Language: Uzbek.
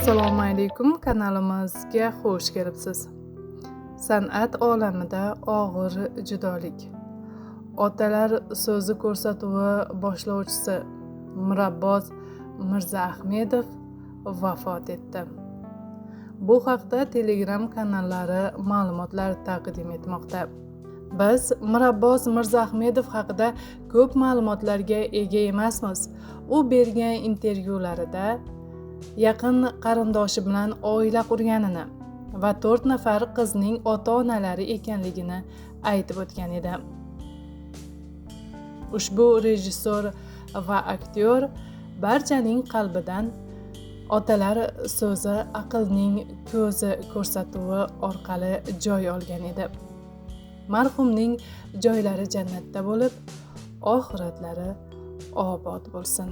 Assalomu alaykum, kanalimizga xush kelibsiz. San'at olamida og'ir judolik. Otalar so'zi ko'rsatuvi boshlovchisi Mirabboz Mirzaahmedov vafot etdi. Bu haqda Telegram kanallari ma'lumotlar taqdim etmoqda. Biz Mirabboz Mirzaahmedov haqida ko'p ma'lumotlarga ega emasmiz. U bergan intervyularida yaqin qarindoshi bilan oila qurganini va 4 nafar qizning ota-onalari ekanligini aytib o'tgan edi. Ushbu rejissor va aktyor barchaning qalbidan otalar so'zi aqlning ko'zi ko'rsatuvi orqali joy olgan edi. Marhumning joylari jannatda bo'lib, oxiratlari obod bo'lsin.